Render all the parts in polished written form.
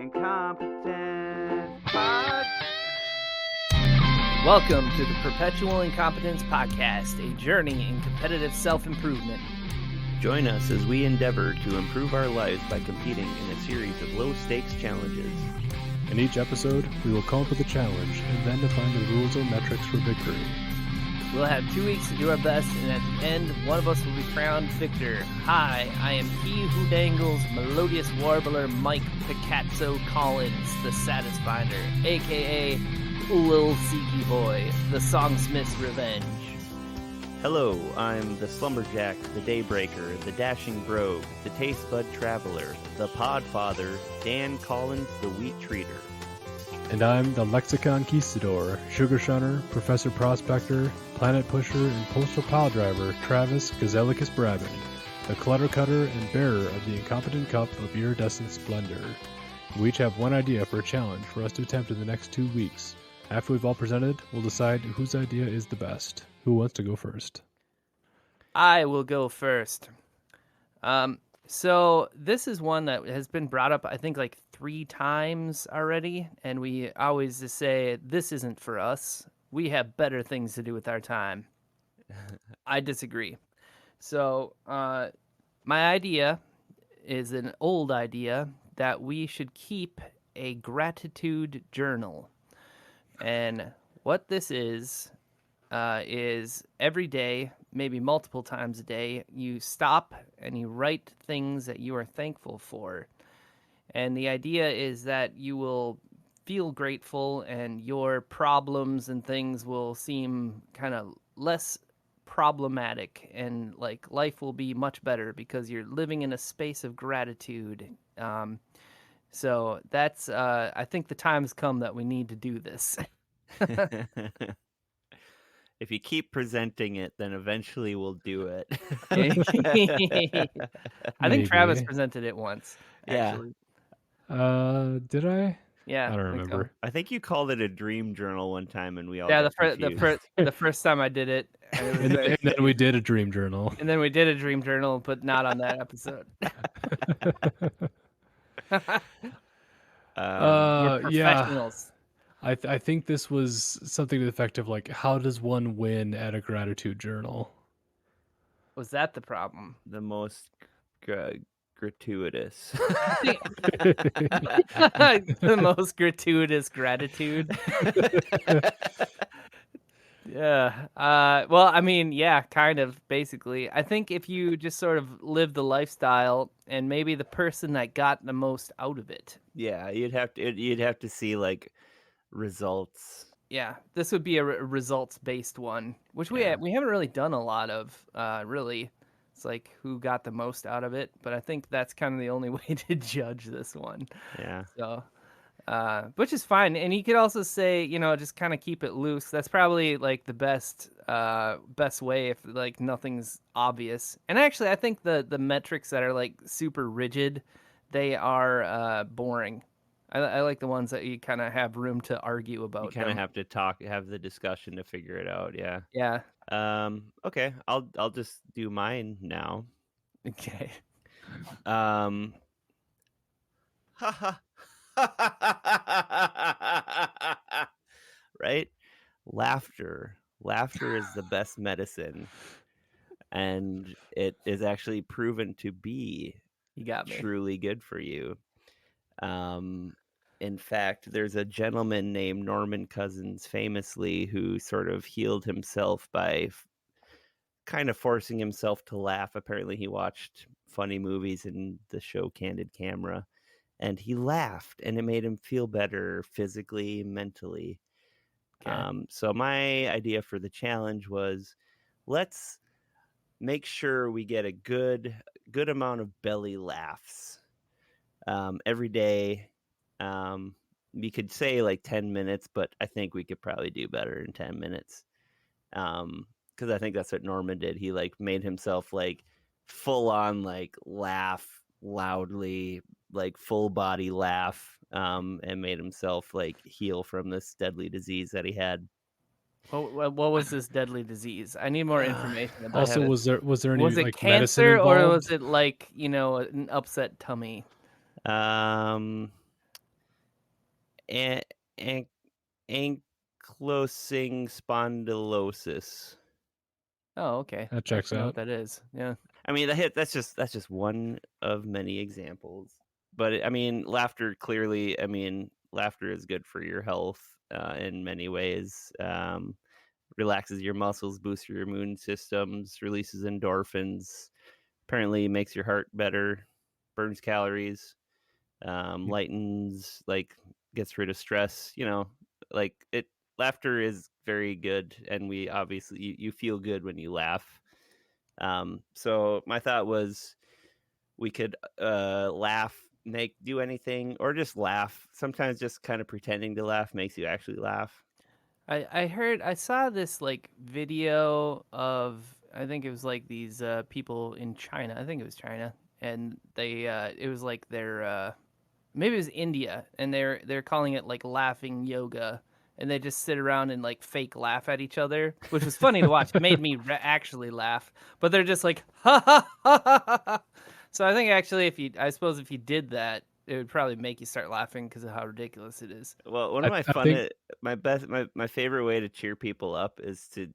Incompetence Pod. Welcome to the Perpetual Incompetence Podcast, a journey in competitive self-improvement. Join us as we endeavor to improve our lives by competing in a series of low-stakes challenges. In each episode, we will come up with a challenge and then define the rules or metrics for victory. We'll have 2 weeks to do our best, and at the end, one of us will be crowned victor. Hi, I am he who dangles melodious warbler Mike Picasso Collins, the Satisfinder, a.k.a. Lil Seeky Boy, the Songsmith's Revenge. Hello, I'm the Slumberjack, the Daybreaker, the Dashing Brogue, the Taste Bud Traveler, the Podfather, Dan Collins, the Wheat Treater. And I'm the Lexicon Conquistador, Sugar Shunner, Professor Prospector, Planet Pusher, and Postal Pile Driver, Travis Gazellicus Brabin, the Clutter Cutter and bearer of the Incompetent Cup of Iridescent Splendor. We each have one idea for a challenge for us to attempt in the next 2 weeks. After we've all presented, we'll decide whose idea is the best. Who wants to go first? I will go first. So this is one that has been brought up, I think, like 3 times already, and we always just say, this isn't for us. We have better things to do with our time. I disagree. So my idea is an old idea that we should keep a gratitude journal. And what this is every day, maybe multiple times a day, you stop and you write things that you are thankful for. And the idea is that you will feel grateful and your problems and things will seem kind of less problematic, and like life will be much better because you're living in a space of gratitude. So that's, I think the time's come that we need to do this. If you keep presenting it, then eventually we'll do it. I think Travis presented it once, actually. Did I? Yeah. I don't remember. So. I think you called it a dream journal one time, and we all the first time I did it. And then we did a dream journal. And then we did a dream journal, but not on that episode. We're professionals. I think this was something to the effect of, like, how does one win at a gratitude journal? Was that the problem? The most gratuitous. The most gratuitous gratitude. Yeah. Well, I mean, yeah, kind of, basically. I think if you just sort of live the lifestyle and maybe the person that got the most out of it. Yeah, you'd have to see, like, results. Yeah, this would be a results-based one, which we haven't really done a lot of, really. It's like who got the most out of it, but I think that's kind of the only way to judge this one. Yeah. So, which is fine. And you could also say, just kind of keep it loose. That's probably like the best way if like nothing's obvious. And actually, I think the metrics that are like super rigid, they are boring. I like the ones that you kind of have room to argue about. You kind of have to have the discussion to figure it out. Yeah. Yeah. Okay. I'll just do mine now. Okay. Right? Laughter is the best medicine, and it is actually proven to be truly good for you. In fact, there's a gentleman named Norman Cousins, famously, who sort of healed himself by kind of forcing himself to laugh. Apparently, he watched funny movies in the show Candid Camera, and he laughed, and it made him feel better physically, mentally. Okay. So my idea for the challenge was, let's make sure we get a good amount of belly laughs every day. We could say like 10 minutes, but I think we could probably do better in 10 minutes. Because I think that's what Norman did. He like made himself like full on like laugh loudly, like full body laugh, and made himself like heal from this deadly disease that he had. What was this deadly disease? I need more information about it. Also, was there any was it like cancer medicine involved? Or was it like an upset tummy? an- an- ankylosing spondylosis. Oh, okay. That I checks actually know what out. that is. Yeah. I mean, that's just one of many examples. But I mean, laughter clearly. I mean, laughter is good for your health in many ways. Relaxes your muscles, boosts your immune systems, releases endorphins. Apparently, makes your heart better, burns calories, lightens, like gets rid of stress. Like it. Laughter is very good, and we obviously you feel good when you laugh. So my thought was we could laugh, do anything, or just laugh. Sometimes just kind of pretending to laugh makes you actually laugh. I saw this like video of, I think it was like these people in China. I think it was China, and they it was like their maybe it was India, and they're calling it like laughing yoga, and they just sit around and like fake laugh at each other, which was funny to watch. It made me actually laugh, but they're just like ha ha ha ha ha. Ha. So I think actually, I suppose if you did that, it would probably make you start laughing because of how ridiculous it is. Well, one of I, my I think my favorite way to cheer people up is to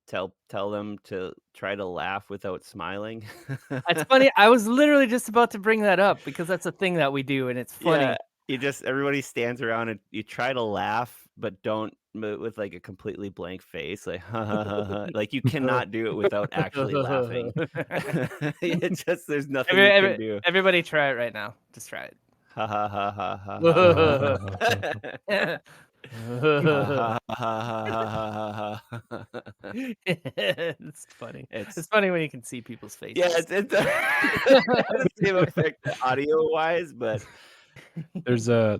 tell them to try to laugh without smiling. It's funny. I was literally just about to bring that up because that's a thing that we do, and it's Yeah, funny. everybody stands around and you try to laugh, but don't with like a completely blank face, like ha ha ha ha. Like you cannot do it without actually laughing. It just there's nothing you can do. Everybody try it right now. Just try it. Ha ha ha ha ha ha ha. Ha ha ha ha ha ha ha. It's funny. It's It's funny when you can see people's yeah, faces. it's the same effect audio wise, but there's a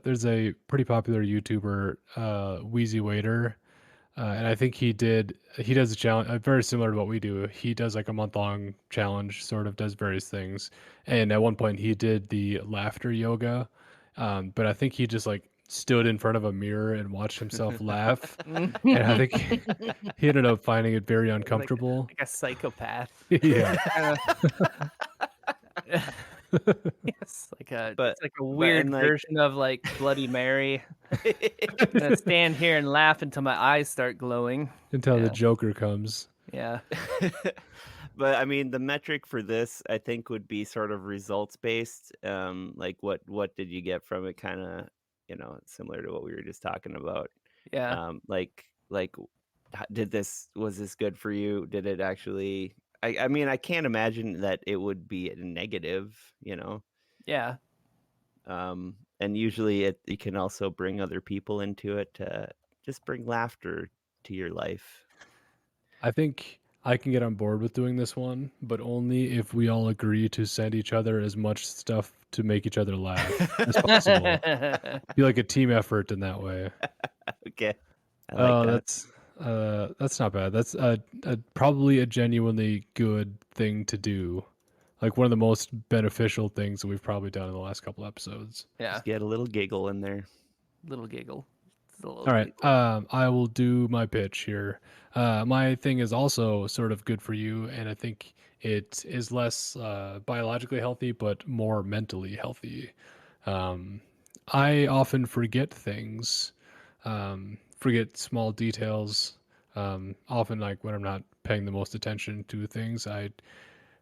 pretty popular YouTuber, Wheezy Waiter, and I think he does a challenge very similar to what we do. He does like a month-long challenge, sort of does various things, and at one point he did the laughter yoga, but I think he just like stood in front of a mirror and watched himself laugh, and I think he ended up finding it very like uncomfortable. like a psychopath. Yeah. but It's like a but weird and like version of like Bloody Mary. I'm gonna stand here and laugh until my eyes start glowing. Until the Yeah, Joker comes. yeah, but I mean the metric for this I think would be sort of results based. Like what did you get from it? Kind of similar to what we were just talking about. yeah, Like was this good for you? Did it actually? I mean I can't imagine that it would be a negative. yeah. And usually it can also bring other people into it to just bring laughter to your life. I think I can get on board with doing this one, but only if we all agree to send each other as much stuff to make each other laugh as possible. Be like a team effort in that way. Okay, I like Oh, that. that's not bad. That's probably a genuinely good thing to do. Like one of the most beneficial things that we've probably done in the last couple episodes. Yeah, Just get a little giggle in there. little giggle. It's a little All right. giggle. I will do my pitch here. My thing is also sort of good for you, and I think it is less biologically healthy, but more mentally healthy. Um, I often forget things, forget small details. Often, like when I'm not paying the most attention to things, I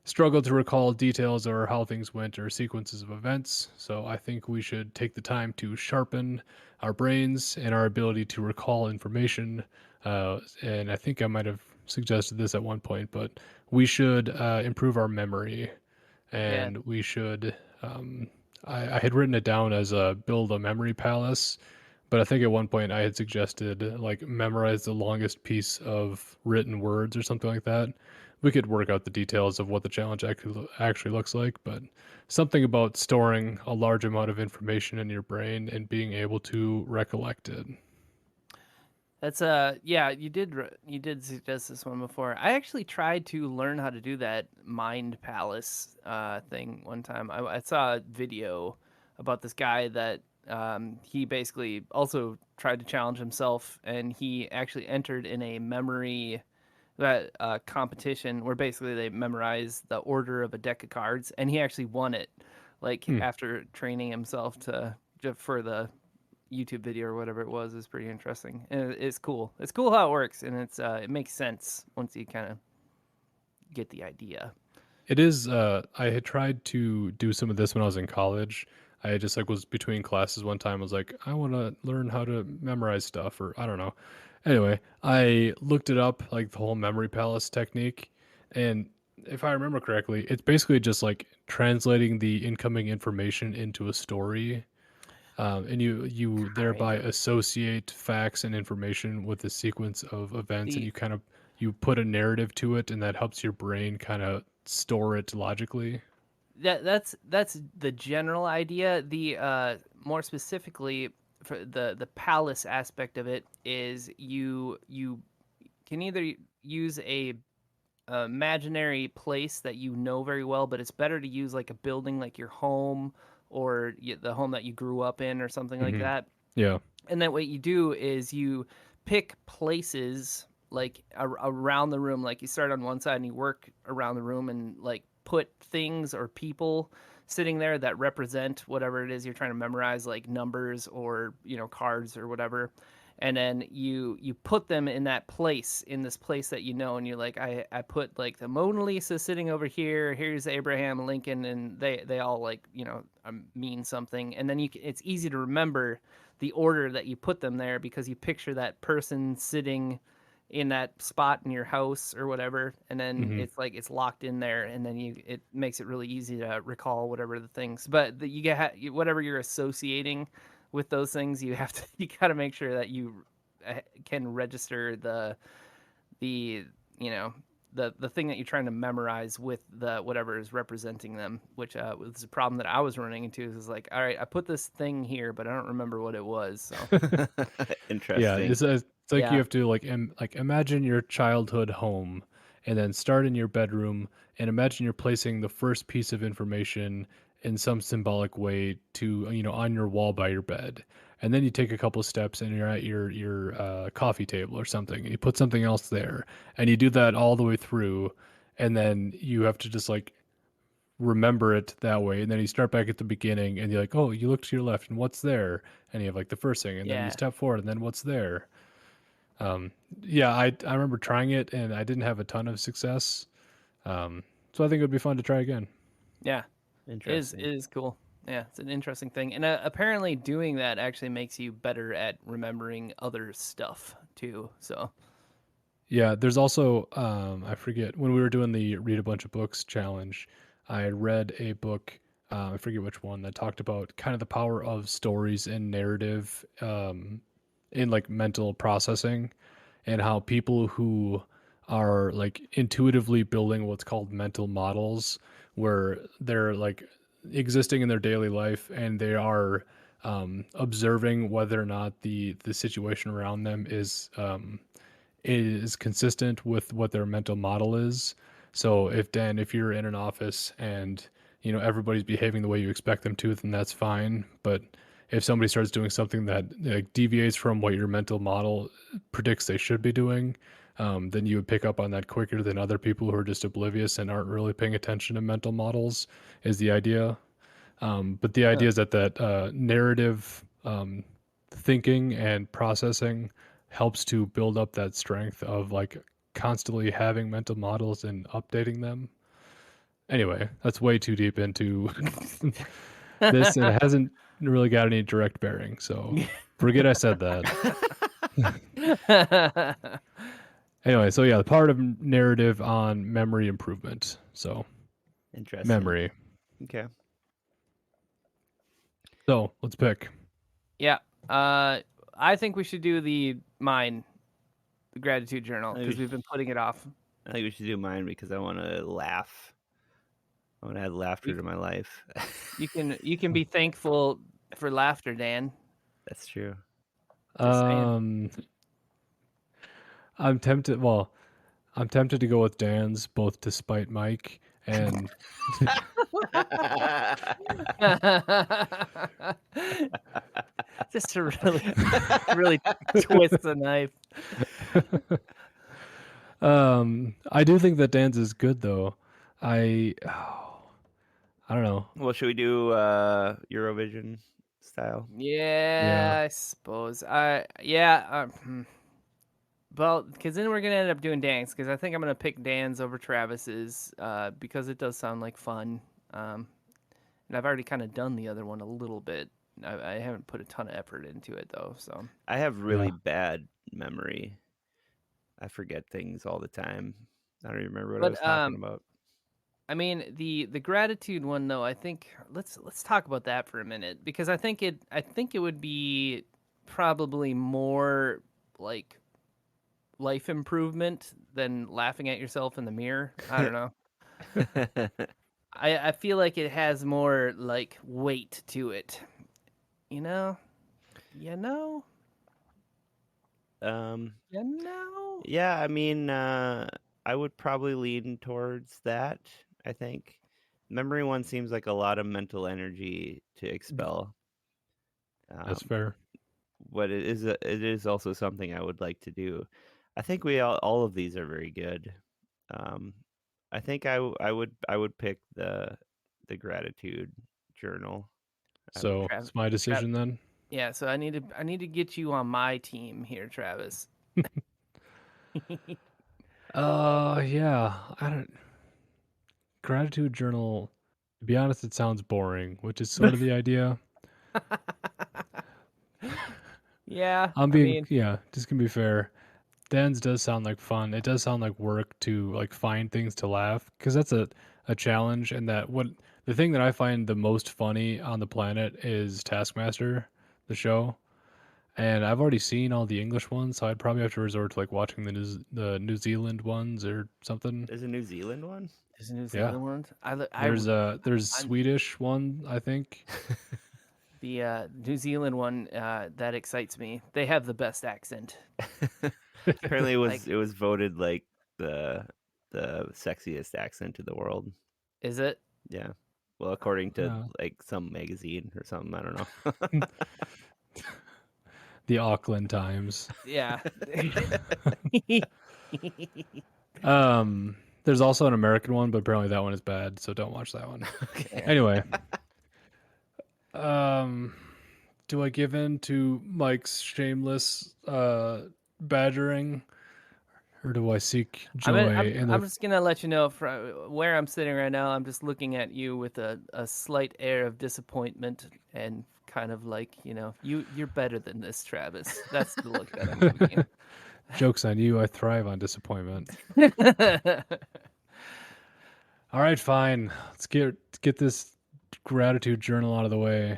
struggle to recall details or how things went or sequences of events. So I think we should take the time to sharpen our brains and our ability to recall information. And I think I might have suggested this at one point, but we should improve our memory, Yeah, and we should. I had written it down as a build a memory palace, but I think at one point I had suggested like memorize the longest piece of written words or something like that. We could work out the details of what the challenge actually looks like, but something about storing a large amount of information in your brain and being able to recollect it. that's yeah. You did suggest this one before. I actually tried to learn how to do that mind palace thing one time. I saw a video about this guy that he basically also tried to challenge himself, and he actually entered in a memory that competition where basically they memorize the order of a deck of cards, and he actually won it, like Hmm. after training himself for the YouTube video or whatever it was is pretty interesting. And it's cool. It's cool how it works, and it makes sense once you kind of get the idea. It is. I had tried to do some of this when I was in college. I just like was between classes one time. I was like, I want to learn how to memorize stuff, or I don't know. Anyway, I looked it up, like the whole memory palace technique, and if I remember correctly, it's basically just like translating the incoming information into a story, and you Kind thereby of. associate facts and information with a sequence of events, and The you kind of you put a narrative to it, and that helps your brain kind of store it logically. that's the general idea. The more specifically for the palace aspect of it is you can either use a imaginary place that you know very well, but it's better to use like a building like your home or the home that you grew up in or something like Hmm. that. Yeah. And then what you do is you pick places like around the room, like you start on one side and you work around the room and like put things or people sitting there that represent whatever it is you're trying to memorize, like numbers or cards or whatever. And then you put them in that place, in this place that you know, and you're like, I put like the Mona Lisa sitting over here, here's Abraham Lincoln, and they all like mean something. And then it's easy to remember the order that you put them there because you picture that person sitting in that spot in your house or whatever, and then Hmm. it's like it's locked in there, and then it makes it really easy to recall whatever the things. But you get whatever you're associating with those things, you have to you got to make sure that you can register the you know the thing that you're trying to memorize with the whatever is representing them, which was a problem that I was running into. Is like, all right, I put this thing here, but I don't remember what it was. So Yeah, Interesting. it's like you yeah, have to like imagine your childhood home, and then start in your bedroom, and imagine you're placing the first piece of information in some symbolic way to on your wall by your bed, and then you take a couple steps and you're at your coffee table or something, and you put something else there, and you do that all the way through, and then you have to just like remember it that way, and then you start back at the beginning and you're like, oh, you look to your left and what's there, and you have like the first thing, and then you yeah. step forward and then what's there. um yeah, I remember trying it and I didn't have a ton of success. So I think it would be fun to try again. Yeah, it Interesting. is cool. Yeah, it's an interesting thing, and apparently doing that actually makes you better at remembering other stuff too. So Yeah, there's also I forget, when we were doing the read a bunch of books challenge, I had read a book, I forget which one, that talked about kind of the power of stories and narrative, in like mental processing, and how people who are like intuitively building what's called mental models, where they're like existing in their daily life and they are observing whether or not the situation around them is consistent with what their mental model is. So if you're in an office and everybody's behaving the way you expect them to, then that's fine. But if somebody starts doing something that like deviates from what your mental model predicts they should be doing, then you would pick up on that quicker than other people who are just oblivious and aren't really paying attention to mental models. Is the idea. But the huh. idea is that narrative thinking and processing helps to build up that strength of like constantly having mental models and updating them. Anyway, that's way too deep into this, and it hasn't really got any direct bearing. So forget I said that. Anyway, so yeah, the part of narrative on memory improvement. So Interesting. memory. Okay. So let's pick. Yeah, I think we should do the gratitude journal I think, we because we've sh- been putting it off. I think we should do mine because I want to laugh. I want to add laughter You to my life. you can be thankful for laughter, Dan. That's true. Just saying. Um, I'm tempted. Well, I'm tempted to go with Dan's, both to spite Mike and Just to really twist the knife. I do think that Dan's is good though. I I don't know. Well, should we do Eurovision style. Yeah, I suppose. Well, because then we're gonna end up doing Dan's, because I think I'm gonna pick Dan's over Travis's, because it does sound like fun. And I've already kind of done the other one a little bit. I haven't put a ton of effort into it though. So I have Yeah. really bad memory. I forget things all the time. I don't even remember what I was But talking about. I mean the gratitude one though. I think let's talk about that for a minute, because I think it would be probably more like life improvement than laughing at yourself in the mirror. I don't know. I feel like it has more like weight to it. You know? You know? um, You know? yeah, I mean, I would probably lean towards that. I think memory one seems like a lot of mental energy to expel. That's Um, fair. but it is also something I would like to do. I think we all of these are very good. Um, I think I would pick the gratitude journal. I would So Trav, it's my Trav, decision then. yeah, so I need to get you on my team here, Travis. Yeah. I don't. Gratitude journal. To be honest, it sounds boring, which is sort of the idea. Yeah, I'm I being, mean, yeah, just gonna be fair. Dan's does sound like fun. It does sound like work to like find things to laugh, because that's a challenge. And that what the thing that I find the most funny on the planet is Taskmaster, the show. And I've already seen all the English ones, so I'd probably have to resort to like watching the New Zealand ones or something. There's a New Zealand one. there's a New Yeah, Zealand one. there's I'm Swedish one, I think. the New Zealand one that excites me. They have the best accent. Apparently, Like, it was voted like the sexiest accent in the world. is it? Yeah. Well, according to Uh, like some magazine or something, I don't know. the Auckland Times. Yeah. There's also an American one, but apparently that one is bad, so don't watch that one. Okay. Yeah. Anyway, um, do I give in to Mike's shameless badgering, or do I seek joy in I'm the? just gonna let you know from where I'm sitting right now. I'm just looking at you with a slight air of disappointment and kind of like, you're better than this, Travis. That's the look that I'm giving Joke's on you. I thrive on disappointment. you. All right, fine. Let's get this gratitude journal out of the way.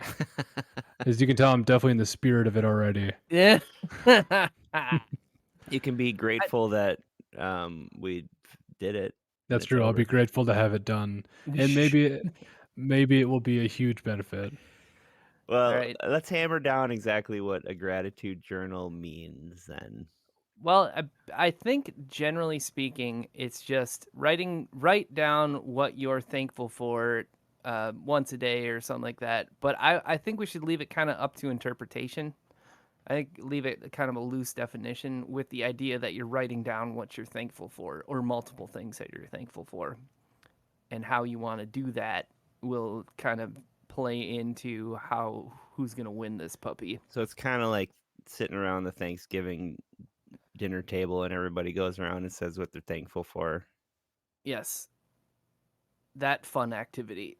As you can tell, I'm definitely in the spirit of it already. Yeah. You can be grateful that we did it and That's it's true. I'll be over. grateful to have it done, and maybe it will be a huge benefit. All Well, right. let's hammer down exactly what a gratitude journal means then. Well, I think generally speaking, it's just write down what you're thankful for once a day or something like that. But I think we should leave it kind of up to interpretation. I think leave it kind of a loose definition with the idea that you're writing down what you're thankful for, or multiple things that you're thankful for, and how you want to do that will kind of play into who's going to win this puppy. So it's kind of like sitting around the Thanksgiving dinner table and everybody goes around and says what they're thankful for. Yes, that fun activity.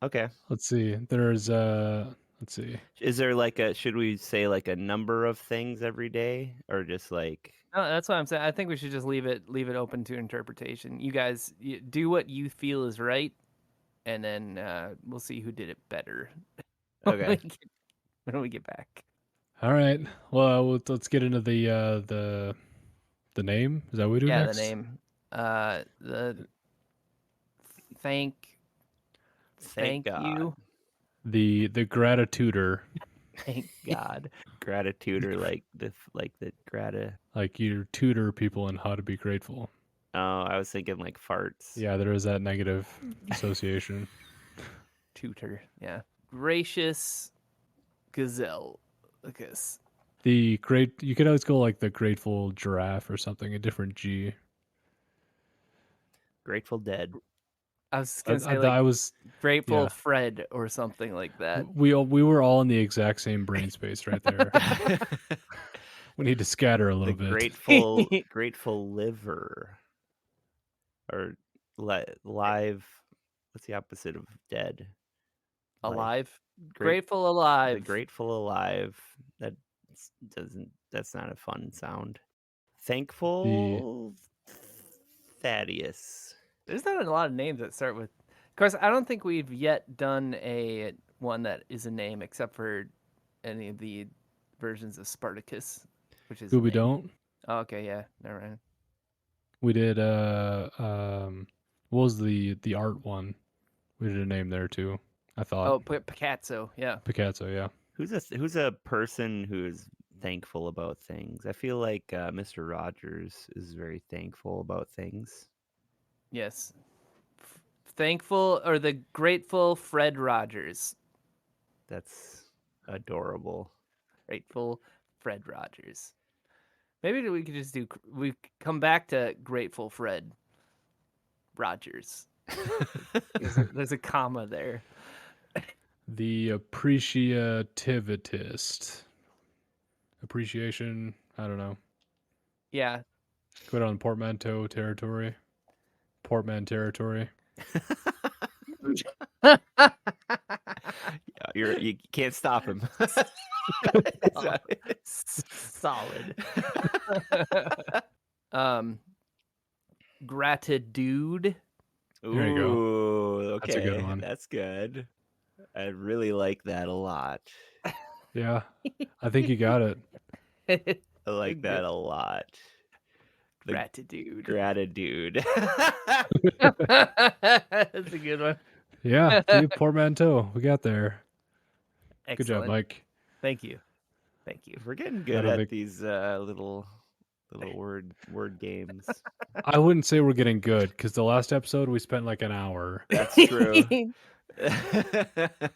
Okay. Let's see. Let's see. Is there like should we say like a number of things every day or just like No, that's what I'm saying. I think we should just leave it open to interpretation. You guys do what you feel is right, and then we'll see who did it better okay. when we get back. All right. Well, let's get into the name. Is that what we do Yeah, the next? name. The thank Thank thank God. you. The gratituder, Thank God. Gratitude or like the like you tutor people in how to be grateful. Oh, I was thinking like farts. Yeah, there is that negative association. Tutor. Yeah. Gracious gazelle. Lucas. The great, you could always go like the grateful giraffe or something, a different G. Grateful Dead. I was I, gonna say I was Grateful yeah. Fred or something like that. We were all in the exact same brain space right there. We need to scatter a The little bit. grateful liver or live. What's the opposite of dead? Live. Alive. Great. Grateful The alive. grateful alive. That doesn't. That's not a fun sound. Thankful Thaddeus. There's not a lot of names that start with. Of course, I don't think we've yet done a one that is a name except for any of the versions of Spartacus, which is a Scooby name. Don't. Oh, okay, yeah, never mind. We did what was the art one? We did a name there too. I thought. Oh, Picasso, yeah. Picasso, yeah. Who's a person who's thankful about things? I feel like Mr. Rogers is very thankful about things. Yes. Thankful or the grateful Fred Rogers. That's adorable. Grateful Fred Rogers. Maybe we could just we come back to Grateful Fred Rogers. There's a comma there. The appreciativist. Appreciation. I don't know. Yeah. Go down portmanteau territory. Portman territory. You can't stop him. Solid. Gratidude. There you go. Ooh, okay. That's a good one. That's good. I really like that a lot. Yeah. I think you got it. I like that a lot. The Gratitude. Gratitude. That's a good one. Yeah. See, portmanteau. We got there. Excellent. Good job, Mike. Thank you. Thank you. We're getting good at these little word games. I wouldn't say we're getting good because the last episode we spent like an hour. That's true.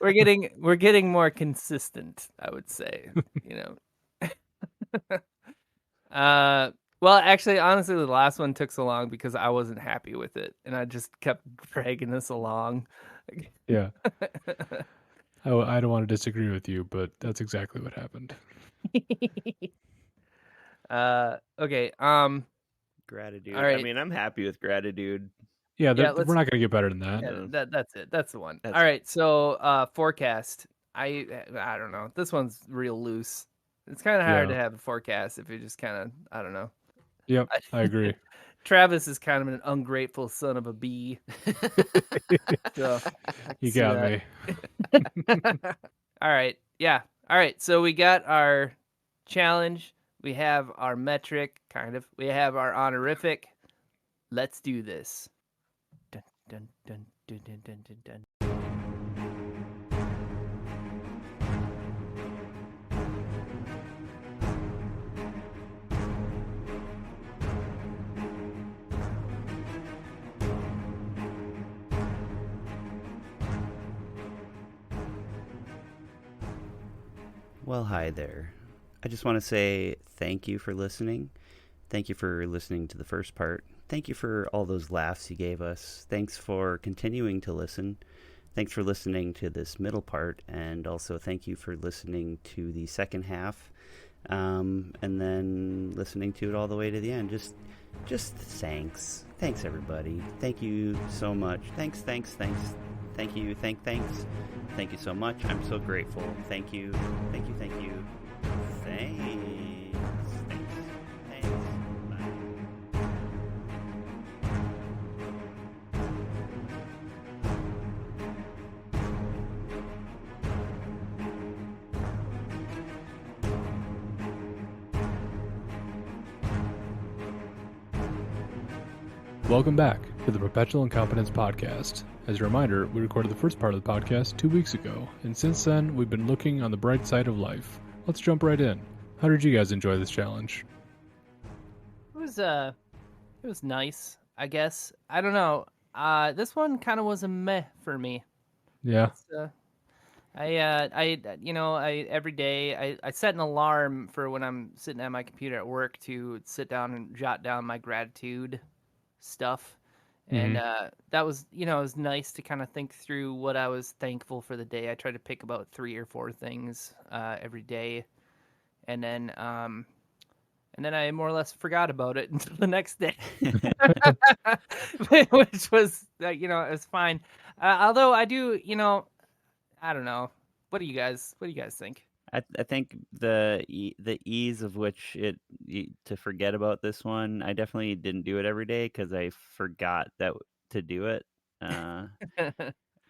We're getting more consistent, I would say. You know. Well, actually, honestly, the last one took so long because I wasn't happy with it, and I just kept dragging this along. Yeah. I don't want to disagree with you, but that's exactly what happened. Okay. Gratitude. All right. I mean, I'm happy with gratitude. Yeah, we're not going to get better than that. Yeah, that's it. That's the one. All right. So, forecast. I don't know. This one's real loose. It's kind of hard to have a forecast if you just kind of, I don't know. Yep, I agree. Travis is kind of an ungrateful son of a bee. So, you got me. All right. Yeah. All right. So we got our challenge. We have our metric, kind of. We have our honorific. Let's do this. Dun, dun, dun, dun, dun, dun, dun, dun. Well, hi there. I just want to say thank you for listening. Thank you for listening to the first part. Thank you for all those laughs you gave us. Thanks for continuing to listen. Thanks for listening to this middle part. And also thank you for listening to the second half. And then listening to it all the way to the end. Just thanks. Thanks, everybody. Thank you so much. Thanks. Thank you. Thanks. Thank you so much. I'm so grateful. Thank you. Thanks. Bye. Welcome back to the Perpetual Incompetence podcast. As a reminder, we recorded the first part of the podcast 2 weeks ago, and since then, we've been looking on the bright side of life. Let's jump right in. How did you guys enjoy this challenge? It was nice, I guess. I don't know. This one kind of was a meh for me. Yeah. I every day I set an alarm for when I'm sitting at my computer at work to sit down and jot down my gratitude stuff, And that was, it was nice to kind of think through what I was thankful for the day. I tried to pick about 3 or 4 things every day, and then I more or less forgot about it until the next day, which was, it was fine. Although I do, I don't know. What do you guys think? I think the ease of which to forget about this one, I definitely didn't do it every day because I forgot to do it. Uh,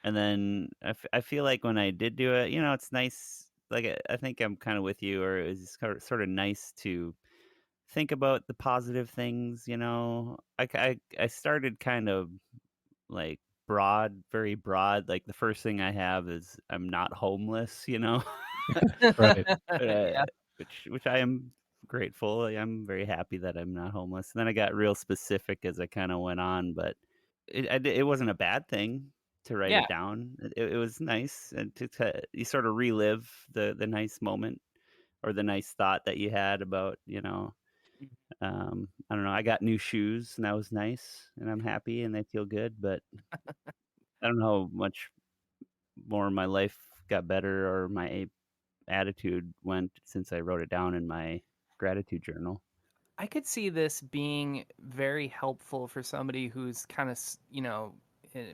and then I feel like when I did do it, it's nice. Like I think I'm kind of with you, or it was sort of nice to think about the positive things. I started kind of like very broad. Like the first thing I have is I'm not homeless. Right. Uh, Yeah. which I am grateful. I'm very happy that I'm not homeless. And then I got real specific as I kind of went on, but it wasn't a bad thing to write Yeah. it down. It was nice and to you sort of relive the nice moment or the nice thought that you had about I don't know. I got new shoes and that was nice and I'm happy and they feel good, but I don't know how much more my life got better or my attitude went since I wrote it down in my gratitude journal. I could see this being very helpful for somebody who's kind of,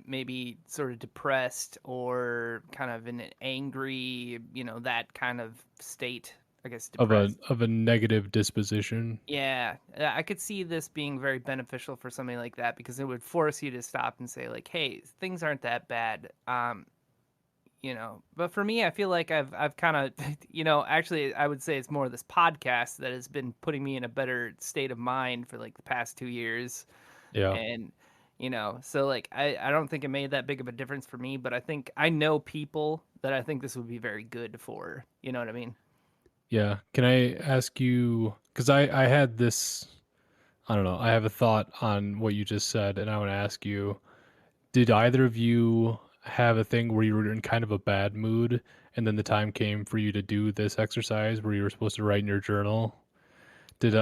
maybe sort of depressed or kind of in an angry, that kind of state. I guess depressed. Of a negative disposition. Yeah, I could see this being very beneficial for somebody like that because it would force you to stop and say like, "Hey, things aren't that bad." But for me, I feel like I've kind of actually I would say it's more this podcast that has been putting me in a better state of mind for like the past 2 years. Yeah. And so like I don't think it made that big of a difference for me, but I think I know people that I think this would be very good for. You know what I mean? Yeah. Can I ask you, because I had this, I don't know, I have a thought on what you just said, and I want to ask you, did either of you have a thing where you were in kind of a bad mood, and then the time came for you to do this exercise where you were supposed to write in your journal? Did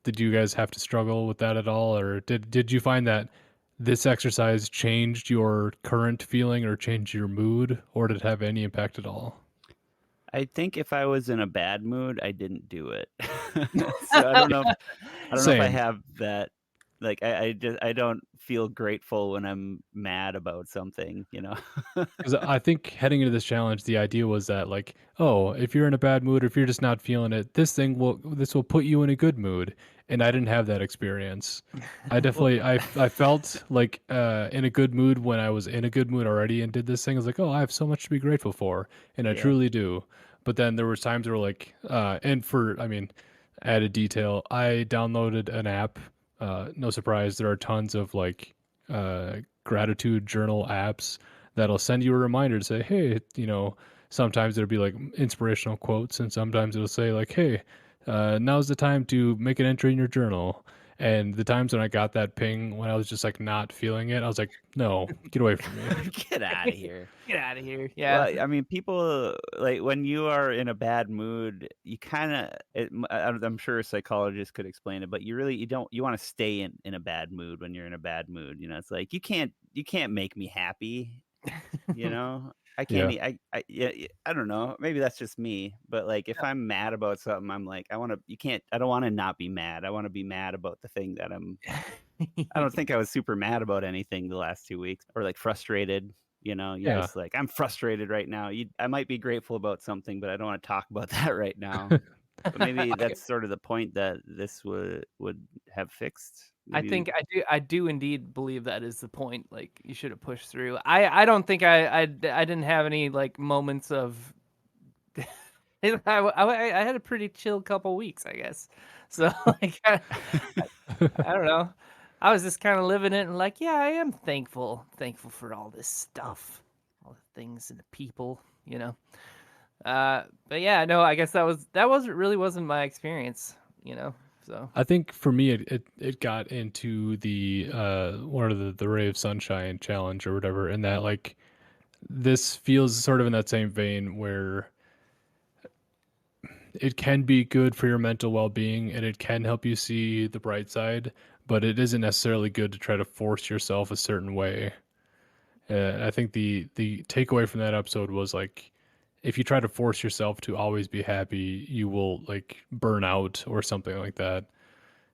did you guys have to struggle with that at all, or did you find that this exercise changed your current feeling or changed your mood, or did it have any impact at all? I think if I was in a bad mood, I didn't do it. So I don't know if I Same. have that. Like I don't feel grateful when I'm mad about something. Because I think heading into this challenge, the idea was that like, oh, if you're in a bad mood or if you're just not feeling it, this will put you in a good mood. And I didn't have that experience. I Well, definitely I felt like in a good mood when I was in a good mood already and did this thing. I was like, oh, I have so much to be grateful for, and I Yeah. truly do. But then there was times where like, and for I mean, added detail, I downloaded an app. No surprise, there are tons of like gratitude journal apps that'll send you a reminder to say, hey, sometimes it'll be like inspirational quotes, and sometimes it'll say like, hey, now's the time to make an entry in your journal. And the times when I got that ping when I was just like not feeling it, I was like, no, get away from me. Get out of here. get out of here. Yeah. Well, I mean, people like when you are in a bad mood, you kind of. I'm sure a psychologist could explain it, but you want to stay in a bad mood when you're in a bad mood. It's like you can't make me happy. I can't. Yeah. Yeah, I don't know. Maybe that's just me, but like if I'm mad about something, I'm like, I want to. You can't. I don't want to not be mad. I want to be mad about the thing that I'm. I don't think I was super mad about anything the last 2 weeks, or like frustrated. You're Yeah. just like, I'm frustrated right now. I might be grateful about something, but I don't want to talk about that right now. But maybe Okay. that's sort of the point that this would have fixed. I Maybe. think I do indeed believe that is the point. Like you should have pushed through. I don't think I didn't have any like moments of. I had a pretty chill couple weeks, I guess. So like I don't know. I was just kind of living it and like, yeah, I am thankful for all this stuff, all the things and the people. But yeah, no, I guess that wasn't my experience. So I think for me, it got into the one of the Ray of Sunshine challenge or whatever, and that like this feels sort of in that same vein where it can be good for your mental well-being and it can help you see the bright side, but it isn't necessarily good to try to force yourself a certain way. I think the takeaway from that episode was like, if you try to force yourself to always be happy, you will like burn out or something like that.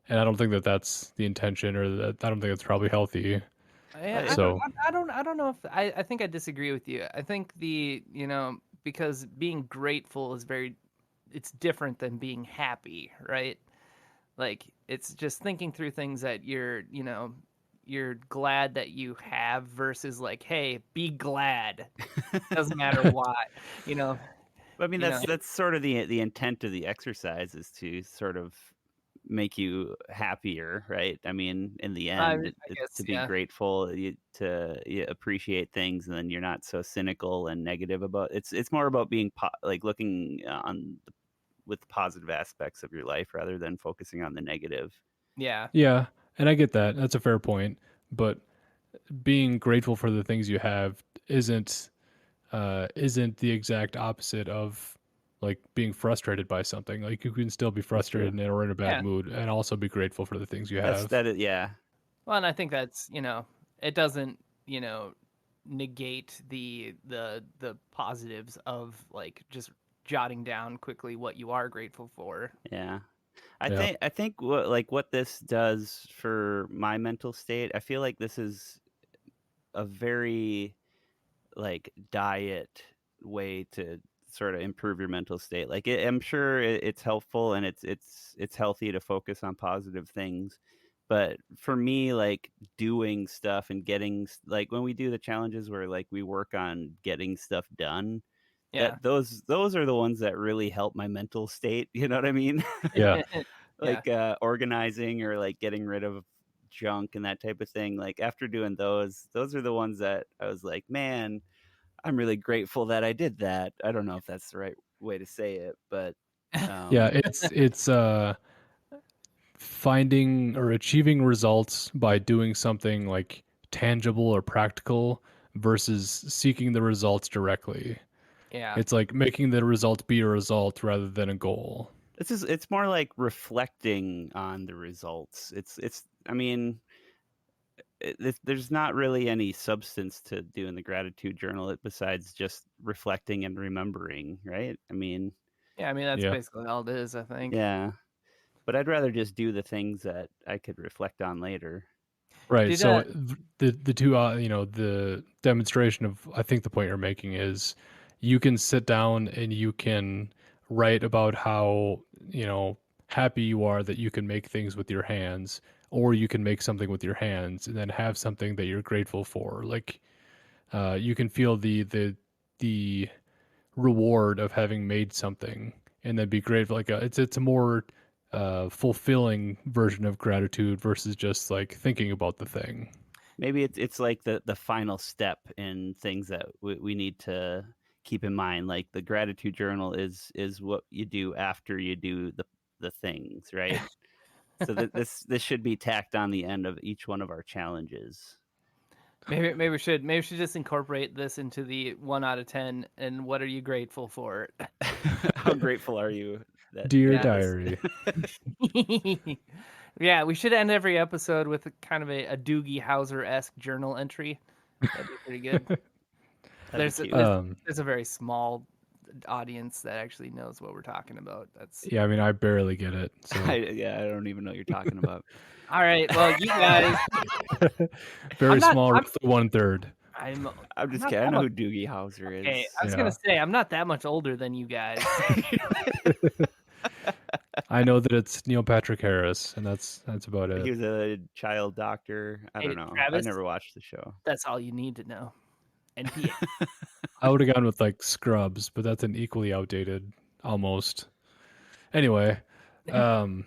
And I don't think that that's the intention, or that I don't think it's probably healthy. Yeah, It, So I don't know if I think I disagree with you. I think because being grateful is it's different than being happy, right? Like it's just thinking through things that you're glad that you have versus like, hey, be glad. Doesn't matter what, you know, I mean, you know. that's sort of the intent of the exercise is to sort of make you happier, right? I mean, in the end, I it's guess to be yeah. grateful, you appreciate things, and then you're not so cynical and negative about. It's more about being like looking on with positive aspects of your life rather than focusing on the negative. Yeah. yeah, and I get that. That's a fair point. But being grateful for the things you have isn't the exact opposite of like being frustrated by something. Like you can still be That's true. frustrated or in a bad Yeah. mood and also be grateful for the things you have. Yeah. Well, and I think that's, it doesn't, negate the positives of like just jotting down quickly what you are grateful for. Yeah. Yeah. I think what this does for my mental state, I feel like this is a very like diet way to sort of improve your mental state. Like I'm sure it's helpful and it's healthy to focus on positive things. But for me, like doing stuff and like when we do the challenges where like we work on getting stuff done, Yeah. those are the ones that really help my mental state. You know what I mean? Yeah. Yeah. Like organizing or like getting rid of junk and that type of thing. Like after doing those are the ones that I was like, man, I'm really grateful that I did that. I don't know if that's the right way to say it, but Yeah, um, it's finding or achieving results by doing something like tangible or practical versus seeking the results directly. Yeah. It's like making the result be a result rather than a goal. it's more like reflecting on the results. I mean, there's not really any substance to doing the gratitude journal besides just reflecting and remembering, right? I mean, Yeah, I mean that's Yeah. basically all it is, I think. yeah, but I'd rather just do the things that I could reflect on later. Right. Did So the two the demonstration of I think the point you're making is you can sit down and you can write about how, happy you are that you can make things with your hands, or you can make something with your hands and then have something that you're grateful for. Like you can feel the reward of having made something and then be grateful. Like it's a more fulfilling version of gratitude versus just like thinking about the thing. Maybe it's like the final step in things that we need to keep in mind. Like the gratitude journal is what you do after you do the things, right? So that this should be tacked on the end of each one of our challenges. maybe we should just incorporate this into the 1 out of 10 and what are you grateful for? How grateful are you that Dear Yeah. this diary. Yeah, we should end every episode with kind of a Doogie Howser-esque journal entry. That'd be pretty good. that'd be cute. There's a very small audience that actually knows what we're talking about. That's Yeah, I mean, I barely get it. So I don't even know what you're talking about. all right. Well, you guys, I'm very not. small, roughly 1/3. I'm I'm just not kidding. I that know much. who Doogie Howser Okay, is. I was gonna Yeah. say I'm not that much older than you guys. I know that it's Neil Patrick Harris, and that's about He it. was a child doctor. I don't Hey, know. I Travis, never watched the show. that's all you need to know. NPA. I would have gone with like Scrubs, but that's an equally outdated almost. Anyway, um,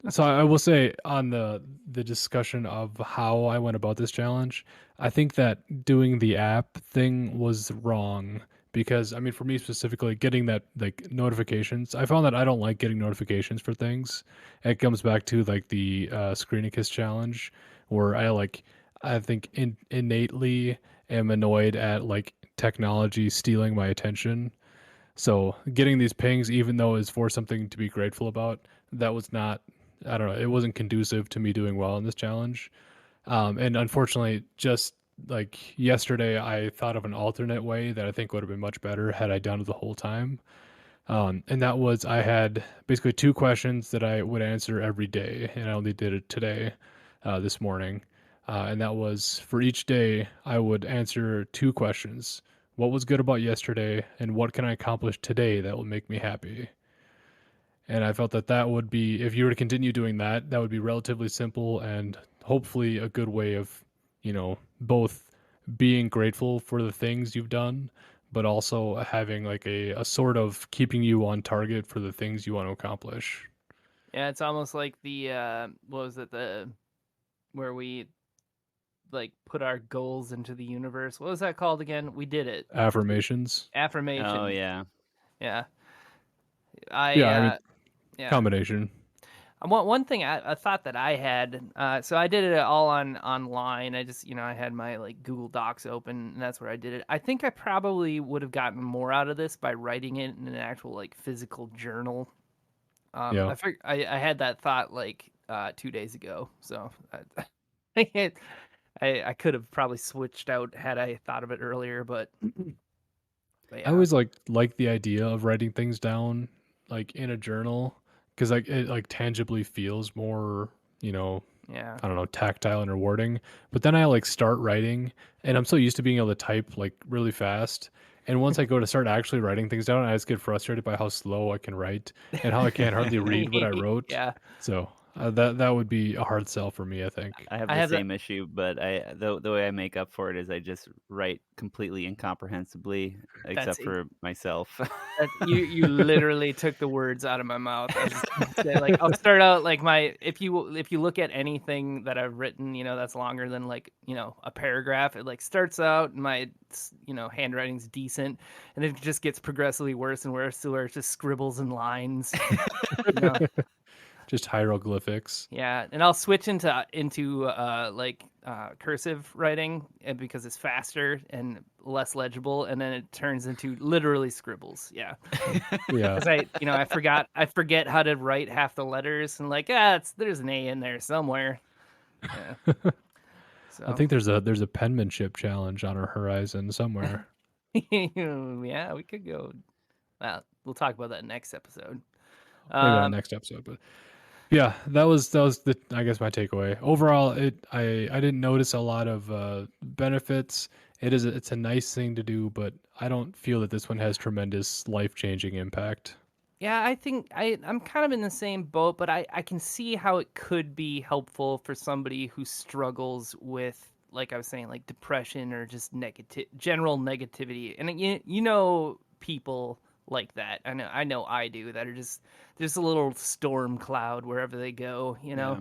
so I will say on the discussion of how I went about this challenge, I think that doing the app thing was wrong because I mean for me specifically getting that like notifications, I found that I don't like getting notifications for things. It comes back to like the Screenicus challenge where I think innately am annoyed at like technology stealing my attention. So getting these pings, even though it's for something to be grateful about, that was not I don't know, it wasn't conducive to me doing well in this challenge. And unfortunately, just like yesterday, I thought of an alternate way that I think would have been much better had I done it the whole time. And that was I had basically two questions that I would answer every day, and I only did it today, this morning. And that was for each day, I would answer two questions. What was good about yesterday, and what can I accomplish today that will make me happy? And I felt that that would be, if you were to continue doing that, that would be relatively simple and hopefully a good way of, both being grateful for the things you've done, but also having like a sort of keeping you on target for the things you want to accomplish. Yeah, it's almost like the what was it, the where we like put our goals into the universe. What was that called again? We did it. Affirmations. Oh, Affirmation. yeah. Yeah. I Yeah, I mean, yeah. combination. One thing I thought that I had, so I did it all online. I just, I had my like Google Docs open, and that's where I did it. I think I probably would have gotten more out of this by writing it in an actual like physical journal. Yeah. I had that thought like 2 days ago, so I, I could have probably switched out had I thought of it earlier, but I yeah, always like the idea of writing things down like in a journal because like it like tangibly feels more, yeah. I don't know, tactile and rewarding. But then I like start writing and I'm so used to being able to type like really fast. And once I go to start actually writing things down, I just get frustrated by how slow I can write and how I can't hardly read what I wrote. Yeah, So that would be a hard sell for me, I think. I have I the have that. same issue, but the way I make up for it is I just write completely incomprehensibly, That's except for myself. you literally took the words out of my mouth. I was just gonna say, like, I'll start out like my if you look at anything that I've written, that's longer than like, a paragraph, it like starts out and my handwriting's decent, and it just gets progressively worse and worse to where it's just scribbles and lines. You know. Just hieroglyphics. Yeah, and I'll switch into like cursive writing because it's faster and less legible, and then it turns into literally scribbles. Yeah. Yeah. Because I forget how to write half the letters and like there's an A in there somewhere. Yeah. I So think there's a penmanship challenge on our horizon somewhere. yeah, we could go. Well, we'll talk about that next episode. Maybe on the Um, next episode, but yeah, that was the I guess my takeaway. Overall, I didn't notice a lot of benefits. It's a nice thing to do, but I don't feel that this one has tremendous life-changing impact. yeah, I think I'm kind of in the same boat, but I can see how it could be helpful for somebody who struggles with, like I was saying, like depression or just general negativity. And people like that. I know I do that are just a little storm cloud wherever they go, Yeah.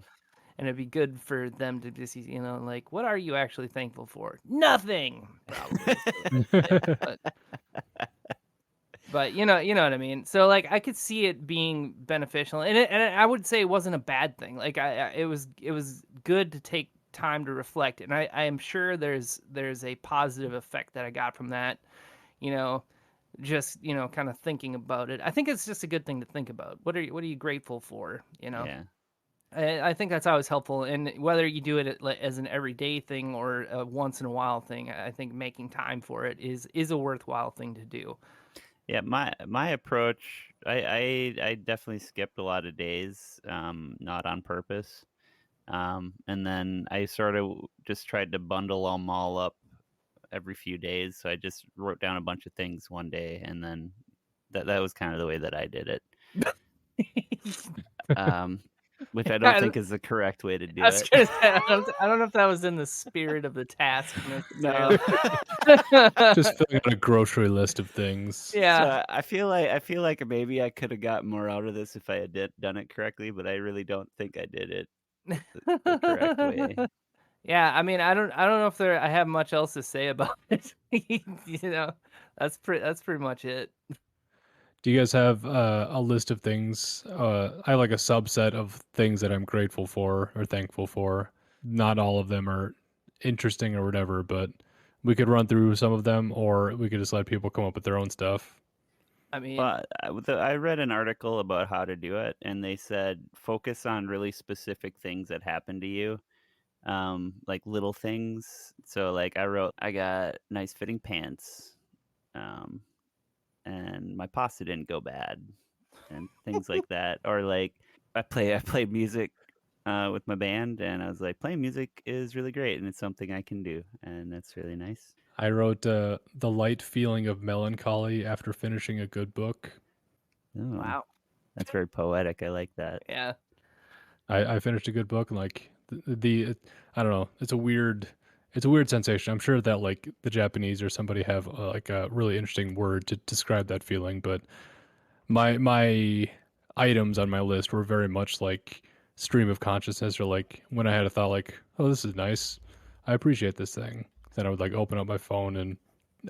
and it'd be good for them to just, like, what are you actually thankful for? Nothing, probably. But you know what I mean. So like I could see it being beneficial, and I would say it wasn't a bad thing. Like it was good to take time to reflect, and I am sure there's a positive effect that I got from that. You know, just kind of thinking about it. I think it's just a good thing to think about. What are you grateful for? Yeah. I think that's always helpful, and whether you do it as an everyday thing or a once in a while thing, I think making time for it is a worthwhile thing to do. Yeah, my approach, I definitely skipped a lot of days, not on purpose. And then I sort of just tried to bundle them all up every few days. So I just wrote down a bunch of things one day, and then that was kind of the way that I did it. Um, which I don't I think is the correct way to do was it. gonna say, I don't know if that was in the spirit of the task No. necessarily. Just filling out a grocery list of things. Yeah. So I feel like maybe I could have gotten more out of this if I had done it correctly, but I really don't think I did it the correct way. Yeah, I mean, I don't know if I have much else to say about it. That's pretty much it. Do you guys have a list of things? I like a subset of things that I'm grateful for or thankful for. Not all of them are interesting or whatever, but we could run through some of them, or we could just let people come up with their own stuff. I mean, But I read an article about how to do it, and they said focus on really specific things that happen to you, like little things. So, like I wrote, I got nice fitting pants, um, and my pasta didn't go bad, and things like that. Or like I play music with my band, and I was like, playing music is really great, and it's something I can do, and that's really nice. I wrote the light feeling of melancholy after finishing a good book. Oh, wow. that's very poetic. I like that. Yeah. I finished a good book and like I don't know. It's a weird sensation. I'm sure that like the Japanese or somebody have like a really interesting word to describe that feeling, but my items on my list were very much like stream of consciousness or like when I had a thought like, oh, this is nice. I appreciate this thing. Then I would like open up my phone and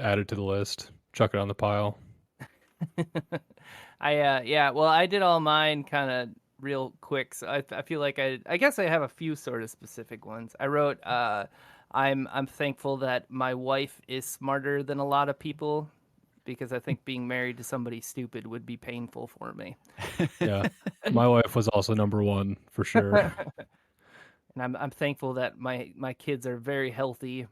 add it to the list, chuck it on the pile. Yeah, well, I did all mine kind of real quick, so I feel like I guess I have a few sort of specific ones. I wrote I'm thankful that my wife is smarter than a lot of people because I think being married to somebody stupid would be painful for me. Yeah. My wife was also number one for sure. And I'm thankful that my kids are very healthy.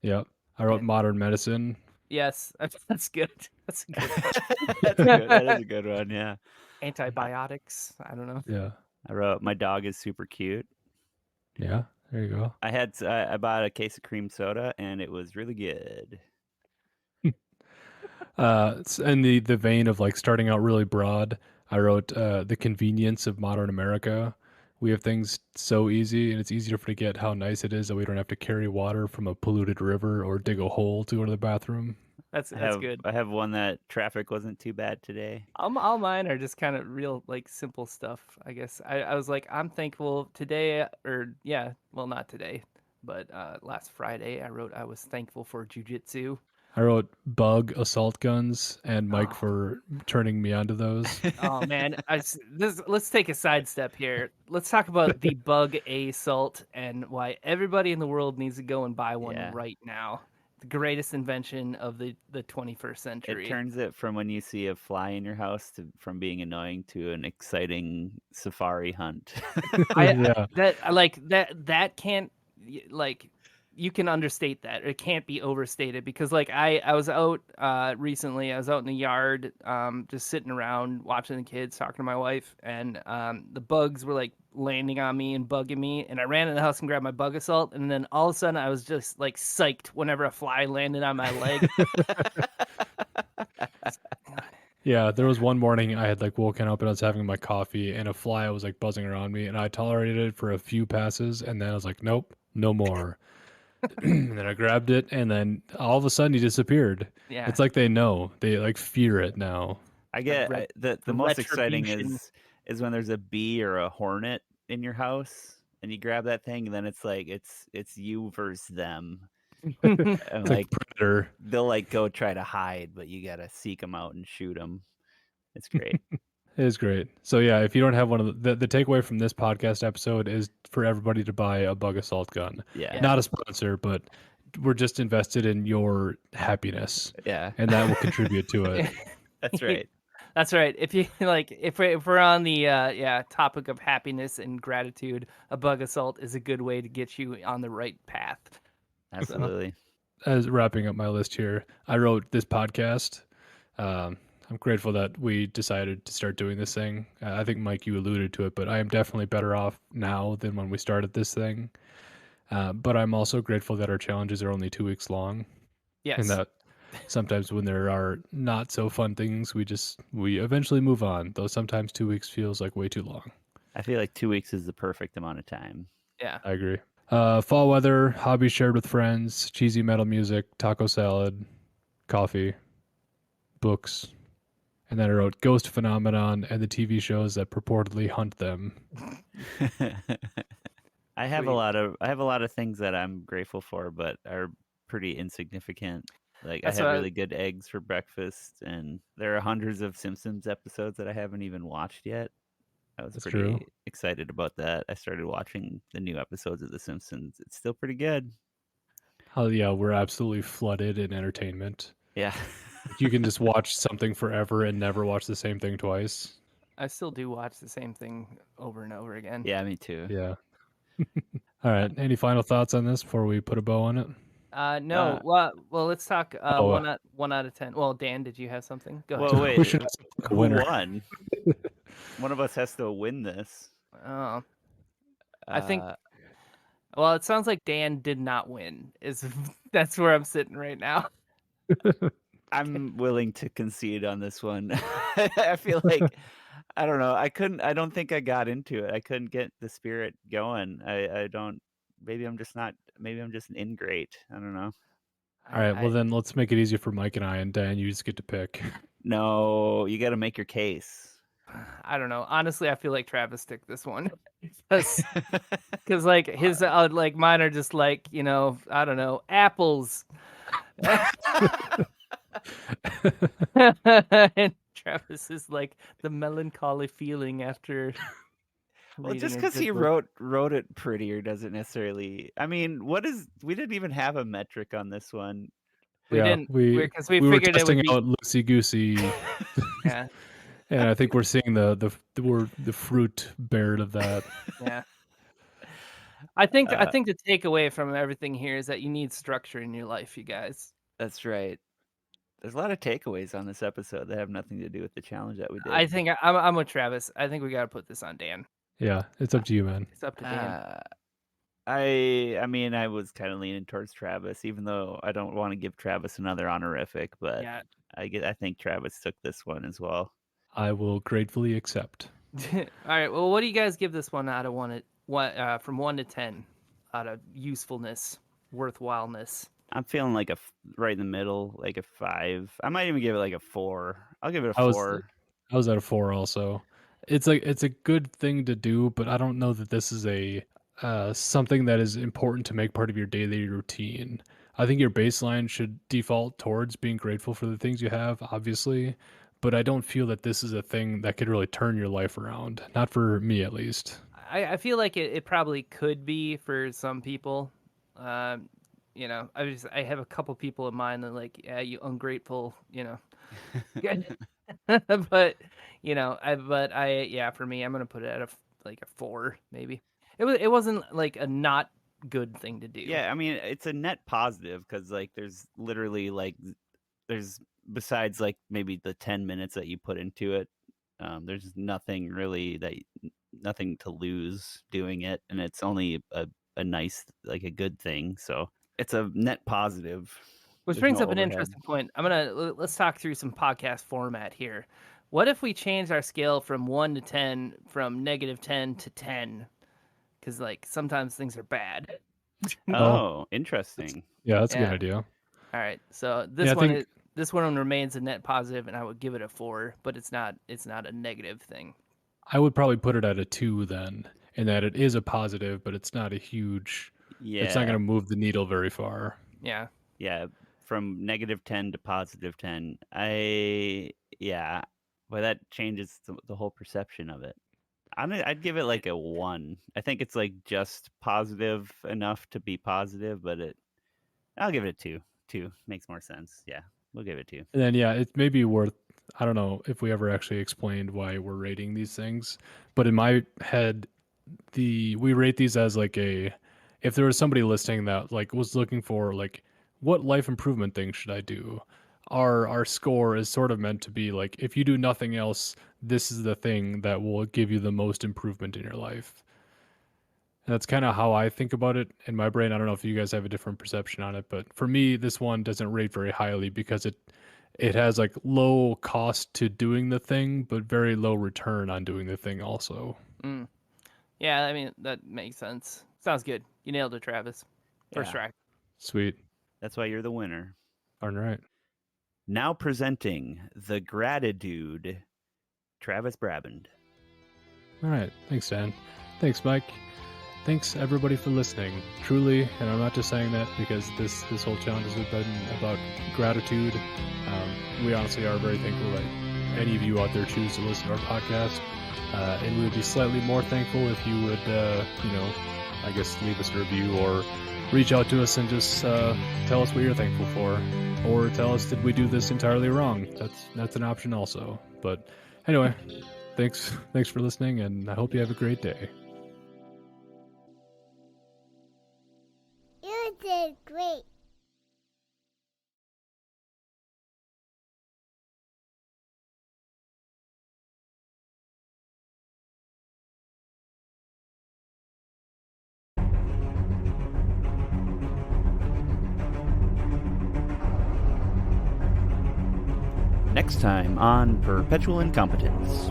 Yep. I wrote And modern medicine. yes, that's good. That's a good That's good. That is one. a good one. Yeah. Antibiotics. I don't know. Yeah. I wrote my dog is super cute. Yeah. There you go. I bought a case of cream soda and it was really good. In the vein of like starting out really broad, I wrote the convenience of modern America. We have things so easy, and it's easy to forget how nice it is that we don't have to carry water from a polluted river or dig a hole to go to the bathroom. That's good. I have one that traffic wasn't too bad today. All mine are just kind of real like simple stuff. I guess I was like I'm thankful today or yeah, well not today, but last Friday I wrote I was thankful for jujitsu. I wrote bug assault guns and Mike Oh, for turning me onto those. oh man, let's take a sidestep here. Let's talk about the bug assault and why everybody in the world needs to go and buy one Yeah. right now. The greatest invention of the 21st It century. turns it from when you see a fly in your house to from being annoying to an exciting safari hunt. Yeah. That can't like you can understate that. It can't be overstated because like I was out recently. I was out in the yard just sitting around watching the kids, talking to my wife, and the bugs were like landing on me and bugging me, and I ran in the house and grabbed my bug assault, and then all of a sudden I was just like psyched whenever a fly landed on my leg. Yeah, there was one morning I had like woken up and I was having my coffee and a fly was like buzzing around me and I tolerated it for a few passes and then I was like, nope, no more. And then I grabbed it and then all of a sudden he disappeared. Yeah, It's like they know. They like fear it now. I the get ret- the the most exciting retribution. is when there's a bee or a hornet in your house and you grab that thing and then it's like it's you versus them. And It's like like Predator. they'll like go try to hide, but you gotta seek them out and shoot them. It's great. It is great. So yeah, if you don't have one of the takeaway from this podcast episode is for everybody to buy a bug assault gun. Yeah, Yeah. Not a sponsor, but we're just invested in your happiness yeah, and that will contribute to it. that's right. That's right. If you like, if we're on the topic of happiness and gratitude, a bug assault is a good way to get you on the right path. Absolutely. As wrapping up my list here, I wrote this podcast. I'm grateful that we decided to start doing this thing. I think Mike, you alluded to it, but I am definitely better off now than when we started this thing. But I'm also grateful that our challenges are only 2 weeks long, and Yes. that sometimes when there are not so fun things, we eventually move on. Though sometimes 2 weeks feels like way too long. I feel like 2 weeks is the perfect amount of time. Yeah. I agree. Fall weather, hobbies shared with friends, cheesy metal music, taco salad, coffee, books, and then I wrote ghost phenomenon and the TV shows that purportedly hunt them. I have a Sweet. lot of things that I'm grateful for, but are pretty insignificant. Like I That's had what really good eggs for breakfast, and there are hundreds of Simpsons episodes that I haven't even watched yet. I was That's pretty true. excited about that. I started watching the new episodes of The Simpsons. It's still pretty good. Oh yeah, we're absolutely flooded in entertainment. Yeah. You can just watch something forever and never watch the same thing twice. I still do watch the same thing over and over again. Yeah, me too. Yeah. All right. Any final thoughts on this before we put a bow on it? No. Uh, well, let's talk Oh, 1 out of 10. Well, Dan, did you have something? Go ahead. Well, we wait. should also pick a Who winner. won? One of us has to win this. Oh, I think. Uh, Well, it sounds like Dan did not win. That's where I'm sitting right now. I'm willing to concede on this one. I feel like I don't know. I don't think I got into it. I couldn't get the spirit going. I don't. Maybe I'm just not. Maybe I'm just an ingrate. I don't know. All right. Well, then let's make it easier for Mike and I, and Dan, you just get to pick. No, you got to make your case. I don't know. Honestly, I feel like Travis took this one because like his like mine are just like I don't know, apples. And Travis is like the melancholy feeling after. Well, reading just a because good he book. wrote it prettier doesn't necessarily. I mean, we didn't even have a metric on this one. We Yeah, didn't we because we were figured it would testing be out loosey goosey, yeah. and I think we're seeing the fruit beared of that. Yeah. I think Uh, the takeaway from everything here is that you need structure in your life, you guys. That's right. There's a lot of takeaways on this episode that have nothing to do with the challenge that we did. I think I'm with Travis. I think we got to put this on Dan. Yeah, it's up to you, man. It's up to Dan. I mean, I was kind of leaning towards Travis, even though I don't want to give Travis another honorific, but Yeah. I think Travis took this one as well. I will gratefully accept. All right. Well, what do you guys give this one out of from 1 to 10 out of usefulness, worthwhileness? I'm feeling like right in the middle, like a 5. I might even give it like a 4. I'll give it a I 4. was at a 4 also. It's a good thing to do, but I don't know that this is a something that is important to make part of your daily routine. I think your baseline should default towards being grateful for the things you have, obviously, but I don't feel that this is a thing that could really turn your life around. Not for me, at least. I feel like it probably could be for some people. I have a couple people in mind that like, yeah, you ungrateful, but for me, I'm gonna put it at a 4 maybe. It wasn't like a not good thing to do. Yeah, I mean, it's a net positive because like there's literally like there's besides like maybe the 10 minutes that you put into it, there's nothing really nothing to lose doing it, and it's only a nice like a good thing. So it's a net positive. Which There's brings no up an overhead. interesting point. Let's talk through some podcast format here. What if we change our scale from 1 to 10, from -10 to 10? Because like sometimes things are bad. Oh, interesting. Yeah, that's a Yeah. good idea. All right, so this one remains a net positive, and I would give it a 4, but it's not a negative thing. I would probably put it at a 2 then, in that it is a positive, but it's not a huge. Yeah, It's not going to move the needle very far. Yeah. yeah. From -10 to +10. Well, that changes the whole perception of it. I'd give it like a 1. I think it's like just positive enough to be positive, but I'll give it a 2. 2 makes more sense. Yeah, we'll give it 2. And then, yeah, it may be worth. I don't know if we ever actually explained why we're rating these things, but in my head, we rate these as like if there was somebody listening that like was looking for like what life improvement thing should I do, our score is sort of meant to be like if you do nothing else, this is the thing that will give you the most improvement in your life. And that's kind of how I think about it in my brain. I don't know if you guys have a different perception on it, but for me, this one doesn't rate very highly because it has like low cost to doing the thing, but very low return on doing the thing also. Yeah, I mean, that makes sense. Sounds good. You nailed it, Travis. First Yeah. try. Sweet. That's why you're the winner. All right. Now presenting the Gratidude, Travis Braband. All right. Thanks, Dan. Thanks, Mike. Thanks, everybody, for listening. Truly, and I'm not just saying that because this whole challenge has been about gratitude. We honestly are very thankful that any of you out there choose to listen to our podcast. And we would be slightly more thankful if you would, I guess, leave us a review or reach out to us and just tell us what you're thankful for, or tell us did we do this entirely wrong. That's an option also. But anyway, thanks for listening, and I hope you have a great day. You did great. Next time on Perpetual Incompetence.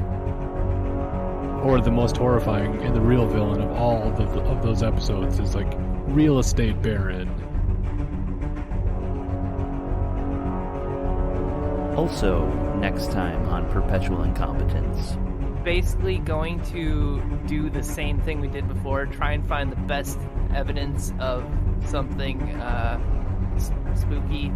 Or the most horrifying and the real villain of all of those episodes is like real estate baron. Also, next time on Perpetual Incompetence. Basically going to do the same thing we did before, try and find the best evidence of something spooky